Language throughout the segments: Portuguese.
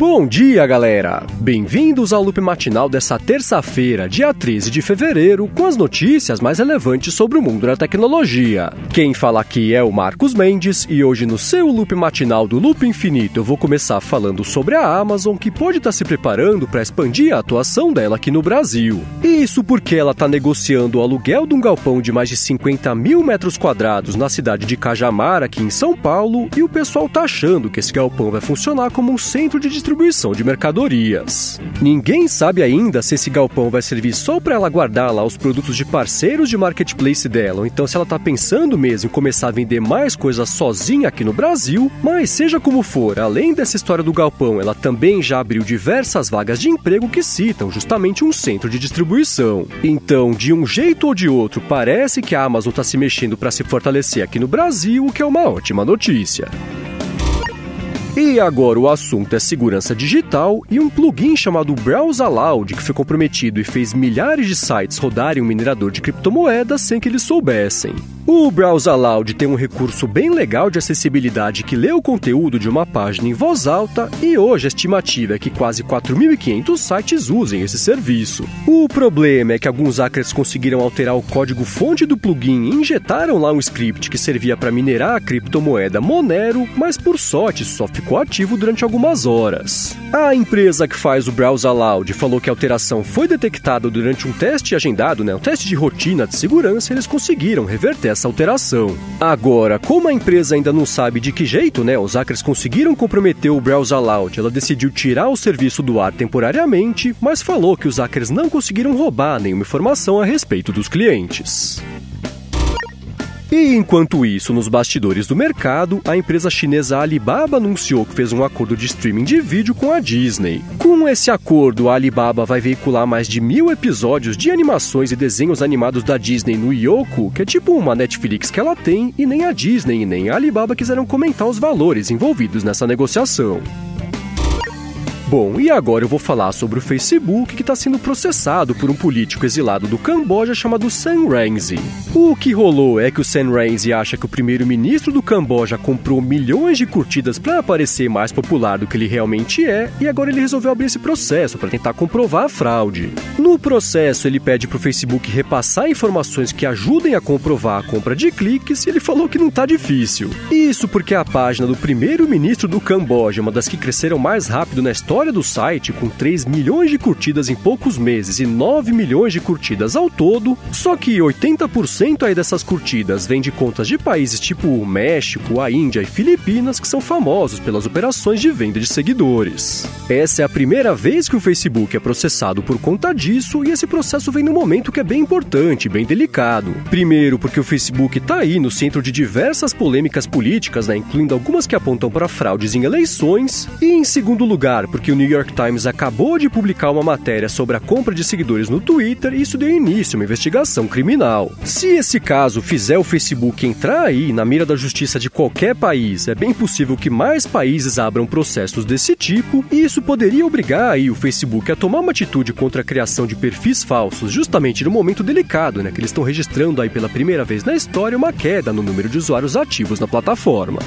Bom dia, galera! Bem-vindos ao Loop Matinal dessa terça-feira, dia 13 de fevereiro, com as notícias mais relevantes sobre o mundo da tecnologia. Quem fala aqui é o Marcos Mendes e hoje no seu Loop Matinal do Loop Infinito eu vou começar falando sobre a Amazon, que pode estar se preparando para expandir a atuação dela aqui no Brasil. E isso porque ela está negociando o aluguel de um galpão de mais de 50 mil metros quadrados na cidade de Cajamar, aqui em São Paulo, e o pessoal tá achando que esse galpão vai funcionar como um centro de distribuição de mercadorias. Ninguém sabe ainda se esse galpão vai servir só para ela guardar lá os produtos de parceiros de marketplace dela, ou então se ela tá pensando mesmo em começar a vender mais coisas sozinha aqui no Brasil, mas seja como for, além dessa história do galpão, ela também já abriu diversas vagas de emprego que citam justamente um centro de distribuição. Então, de um jeito ou de outro, parece que a Amazon tá se mexendo para se fortalecer aqui no Brasil, o que é uma ótima notícia. E agora o assunto é segurança digital e um plugin chamado Browse Aloud, que foi comprometido e fez milhares de sites rodarem um minerador de criptomoedas sem que eles soubessem. O Browse Aloud tem um recurso bem legal de acessibilidade que lê o conteúdo de uma página em voz alta e hoje a estimativa é que quase 4.500 sites usem esse serviço. O problema é que alguns hackers conseguiram alterar o código-fonte do plugin e injetaram lá um script que servia para minerar a criptomoeda Monero, mas por sorte só ficou ativo durante algumas horas. A empresa que faz o Browse Aloud falou que a alteração foi detectada durante um teste agendado, um teste de rotina de segurança, e eles conseguiram reverter essa alteração. Agora, como a empresa ainda não sabe de que jeito, os hackers conseguiram comprometer o Browse Aloud, ela decidiu tirar o serviço do ar temporariamente, mas falou que os hackers não conseguiram roubar nenhuma informação a respeito dos clientes. E enquanto isso, nos bastidores do mercado, a empresa chinesa Alibaba anunciou que fez um acordo de streaming de vídeo com a Disney. Com esse acordo, a Alibaba vai veicular mais de 1.000 episódios de animações e desenhos animados da Disney no Youku, que é tipo uma Netflix que ela tem, e nem a Disney e nem a Alibaba quiseram comentar os valores envolvidos nessa negociação. Bom, e agora eu vou falar sobre o Facebook, que está sendo processado por um político exilado do Camboja chamado Sam Rainsy. O que rolou é que o Sam Rainsy acha que o primeiro-ministro do Camboja comprou milhões de curtidas para parecer mais popular do que ele realmente é, e agora ele resolveu abrir esse processo para tentar comprovar a fraude. No processo, ele pede para o Facebook repassar informações que ajudem a comprovar a compra de cliques, e ele falou que não tá difícil. Isso porque a página do primeiro-ministro do Camboja é uma das que cresceram mais rápido na história do site, com 3 milhões de curtidas em poucos meses e 9 milhões de curtidas ao todo, só que 80% aí dessas curtidas vem de contas de países tipo o México, a Índia e Filipinas, que são famosos pelas operações de venda de seguidores. Essa é a primeira vez que o Facebook é processado por conta disso, e esse processo vem num momento que é bem importante, bem delicado. Primeiro, porque o Facebook tá aí no centro de diversas polêmicas políticas, incluindo algumas que apontam para fraudes em eleições, e em segundo lugar, porque o New York Times acabou de publicar uma matéria sobre a compra de seguidores no Twitter e isso deu início a uma investigação criminal. Se esse caso fizer o Facebook entrar aí na mira da justiça de qualquer país, é bem possível que mais países abram processos desse tipo, e isso poderia obrigar aí o Facebook a tomar uma atitude contra a criação de perfis falsos, justamente no momento delicado, que eles estão registrando aí pela primeira vez na história uma queda no número de usuários ativos na plataforma.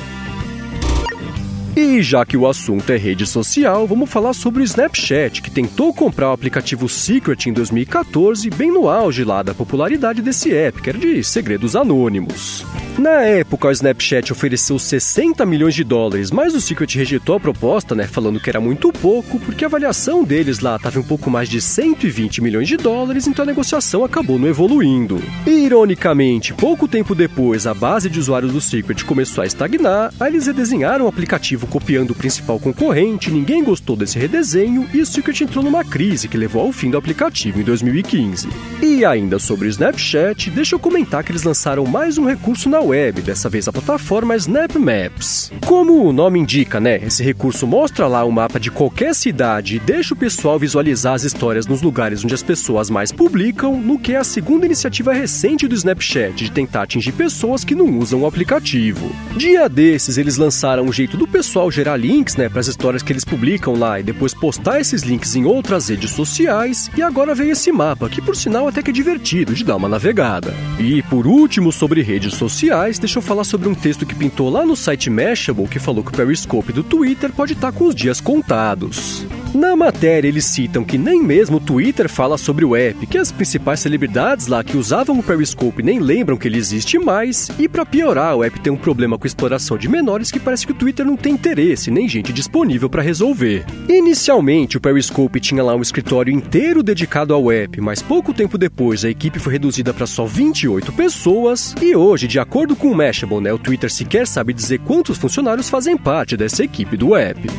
E já que o assunto é rede social, vamos falar sobre o Snapchat, que tentou comprar o aplicativo Secret em 2014, bem no auge lá da popularidade desse app, que era de segredos anônimos. Na época, o Snapchat ofereceu 60 milhões de dólares, mas o Secret rejeitou a proposta, falando que era muito pouco, porque a avaliação deles lá estava um pouco mais de 120 milhões de dólares, então a negociação acabou não evoluindo. E, ironicamente, pouco tempo depois, a base de usuários do Secret começou a estagnar, aí eles redesenharam o aplicativo copiando o principal concorrente, ninguém gostou desse redesenho, e o Secret entrou numa crise que levou ao fim do aplicativo em 2015. E ainda sobre o Snapchat, deixa eu comentar que eles lançaram mais um recurso na web, dessa vez a plataforma Snap Maps. Como o nome indica, esse recurso mostra lá o mapa de qualquer cidade e deixa o pessoal visualizar as histórias nos lugares onde as pessoas mais publicam, no que é a segunda iniciativa recente do Snapchat de tentar atingir pessoas que não usam o aplicativo. Dia desses, eles lançaram um jeito do pessoal gerar links, para as histórias que eles publicam lá e depois postar esses links em outras redes sociais, e agora veio esse mapa, que por sinal até que é divertido de dar uma navegada. E por último, sobre redes sociais, Aliás, deixa eu falar sobre um texto que pintou lá no site Mashable, que falou que o Periscope do Twitter pode estar com os dias contados. Na matéria, eles citam que nem mesmo o Twitter fala sobre o app, que as principais celebridades lá que usavam o Periscope nem lembram que ele existe mais, e pra piorar, o app tem um problema com exploração de menores que parece que o Twitter não tem interesse, nem gente disponível pra resolver. Inicialmente, o Periscope tinha lá um escritório inteiro dedicado ao app, mas pouco tempo depois a equipe foi reduzida para só 28 pessoas, e hoje, de acordo com o Mashable, o Twitter sequer sabe dizer quantos funcionários fazem parte dessa equipe do app.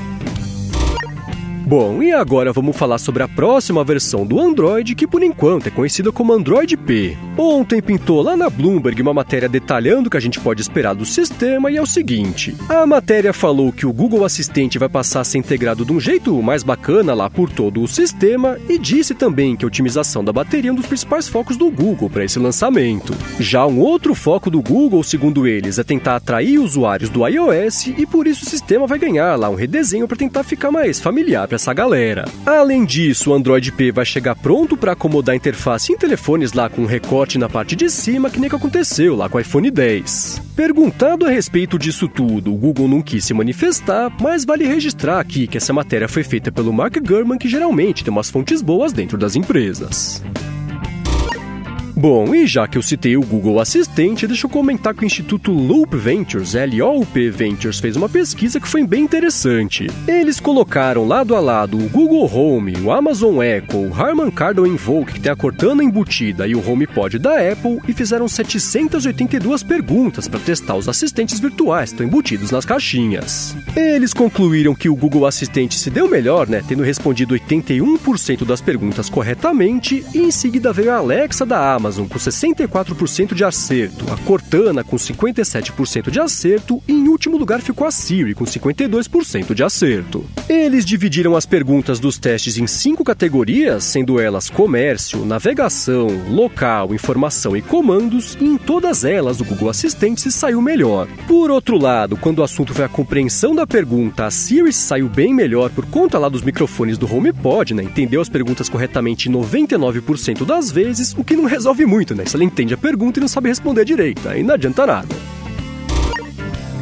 Bom, e agora vamos falar sobre a próxima versão do Android, que por enquanto é conhecida como Android P. Ontem pintou lá na Bloomberg uma matéria detalhando o que a gente pode esperar do sistema, e é o seguinte: a matéria falou que o Google Assistente vai passar a ser integrado de um jeito mais bacana lá por todo o sistema, e disse também que a otimização da bateria é um dos principais focos do Google para esse lançamento. Já um outro foco do Google, segundo eles, é tentar atrair usuários do iOS, e por isso o sistema vai ganhar lá um redesenho para tentar ficar mais familiar para essa galera. Além disso, o Android P vai chegar pronto para acomodar a interface em telefones lá com um recorte na parte de cima, que nem que aconteceu lá com o iPhone X. Perguntado a respeito disso tudo, o Google não quis se manifestar, mas vale registrar aqui que essa matéria foi feita pelo Mark Gurman, que geralmente tem umas fontes boas dentro das empresas. Bom, e já que eu citei o Google Assistente, deixa eu comentar que o Instituto Loop Ventures, LOUP Ventures, fez uma pesquisa que foi bem interessante. Eles colocaram lado a lado o Google Home, o Amazon Echo, o Harman Kardon Invoke, que tem a Cortana embutida, e o HomePod da Apple, e fizeram 782 perguntas para testar os assistentes virtuais que estão embutidos nas caixinhas. Eles concluíram que o Google Assistente se deu melhor, tendo respondido 81% das perguntas corretamente, e em seguida veio a Alexa da Amazon, com 64% de acerto, a Cortana com 57% de acerto e em último lugar ficou a Siri com 52% de acerto. Eles dividiram as perguntas dos testes em 5 categorias, sendo elas comércio, navegação, local, informação e comandos, e em todas elas o Google Assistente se saiu melhor. Por outro lado, quando o assunto foi a compreensão da pergunta, a Siri saiu bem melhor por conta lá dos microfones do HomePod, entendeu as perguntas corretamente 99% das vezes, o que não resolve muito, se ela entende a pergunta e não sabe responder direito, aí não adianta nada.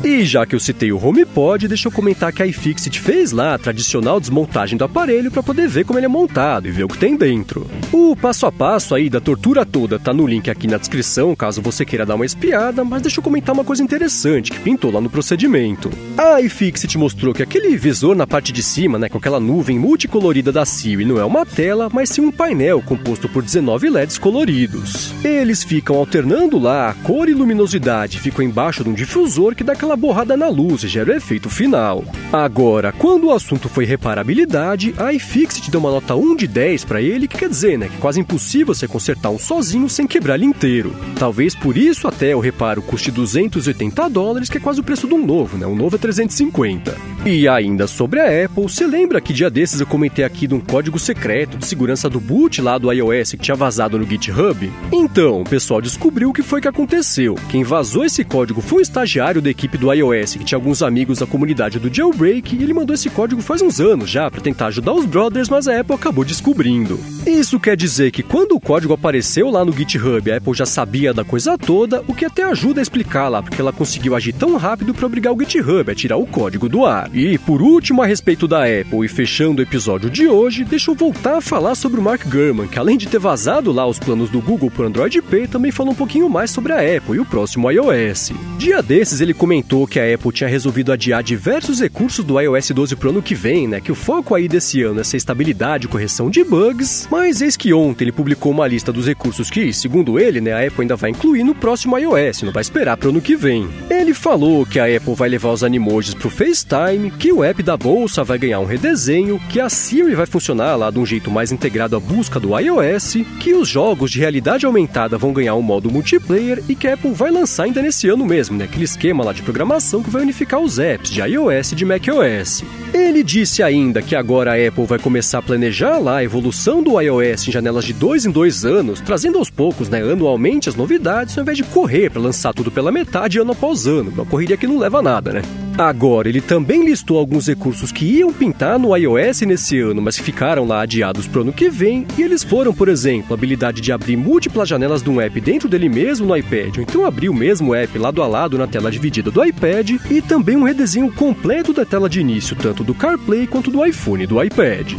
E já que eu citei o HomePod, deixa eu comentar que a iFixit fez lá a tradicional desmontagem do aparelho para poder ver como ele é montado e ver o que tem dentro. O passo a passo aí da tortura toda tá no link aqui na descrição, caso você queira dar uma espiada, mas deixa eu comentar uma coisa interessante que pintou lá no procedimento. A iFixit mostrou que aquele visor na parte de cima, com aquela nuvem multicolorida da Siri, não é uma tela, mas sim um painel composto por 19 LEDs coloridos. Eles ficam alternando lá a cor e luminosidade, ficam embaixo de um difusor que dá aquela borrada na luz e gera o efeito final. Agora, quando o assunto foi reparabilidade, a iFixit deu uma nota 1 de 10 para ele, que quer dizer, que é quase impossível você consertar um sozinho sem quebrar ele inteiro. Talvez por isso até o reparo custe $280, que é quase o preço de um novo, Um novo é 350. E ainda sobre a Apple, você lembra que dia desses eu comentei aqui de um código secreto de segurança do boot lá do iOS que tinha vazado no GitHub? Então, o pessoal descobriu o que foi que aconteceu. Quem vazou esse código foi um estagiário da equipe do iOS que tinha alguns amigos da comunidade do Jailbreak, e ele mandou esse código faz uns anos já para tentar ajudar os brothers, mas a Apple acabou descobrindo. Isso quer dizer que quando o código apareceu lá no GitHub, a Apple já sabia da coisa toda, o que até ajuda a explicar lá porque ela conseguiu agir tão rápido para obrigar o GitHub a tirar o código do ar. E por último, a respeito da Apple e fechando o episódio de hoje, deixa eu voltar a falar sobre o Mark Gurman, que além de ter vazado lá os planos do Google por Android P, também falou um pouquinho mais sobre a Apple e o próximo iOS. Dia desses ele comentou que a Apple tinha resolvido adiar diversos recursos do iOS 12 pro ano que vem, que o foco aí desse ano é ser estabilidade e correção de bugs, mas eis que ontem ele publicou uma lista dos recursos que, segundo ele, a Apple ainda vai incluir no próximo iOS, não vai esperar pro ano que vem. Ele falou que a Apple vai levar os Animojis pro FaceTime, que o app da bolsa vai ganhar um redesenho, que a Siri vai funcionar lá de um jeito mais integrado à busca do iOS, que os jogos de realidade aumentada vão ganhar um modo multiplayer e que a Apple vai lançar ainda nesse ano mesmo, aquele esquema lá de programação que vai unificar os apps de iOS e de macOS. Ele disse ainda que agora a Apple vai começar a planejar lá a evolução do iOS em janelas de 2 em 2 anos, trazendo aos poucos, anualmente as novidades, ao invés de correr para lançar tudo pela metade ano após ano, uma correria que não leva a nada, Agora, ele também listou alguns recursos que iam pintar no iOS nesse ano, mas que ficaram lá adiados para o ano que vem, e eles foram, por exemplo, a habilidade de abrir múltiplas janelas de um app dentro dele mesmo no iPad, ou então abrir o mesmo app lado a lado na tela dividida do iPad, e também um redesenho completo da tela de início, tanto do CarPlay quanto do iPhone e do iPad.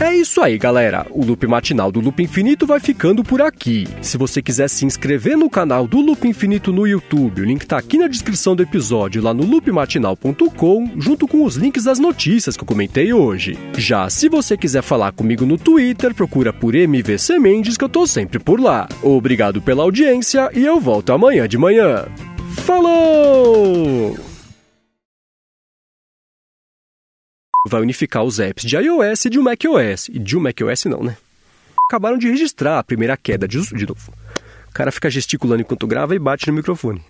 É isso aí, galera. O Loop Matinal do Loop Infinito vai ficando por aqui. Se você quiser se inscrever no canal do Loop Infinito no YouTube, o link tá aqui na descrição do episódio, lá no loopmatinal.com, junto com os links das notícias que eu comentei hoje. Já se você quiser falar comigo no Twitter, procura por MVC Mendes, que eu tô sempre por lá. Obrigado pela audiência e eu volto amanhã de manhã. Falou! Vai unificar os apps de iOS e de um macOS. E de um macOS não, né? Acabaram de registrar a primeira queda de novo. O cara fica gesticulando enquanto grava e bate no microfone.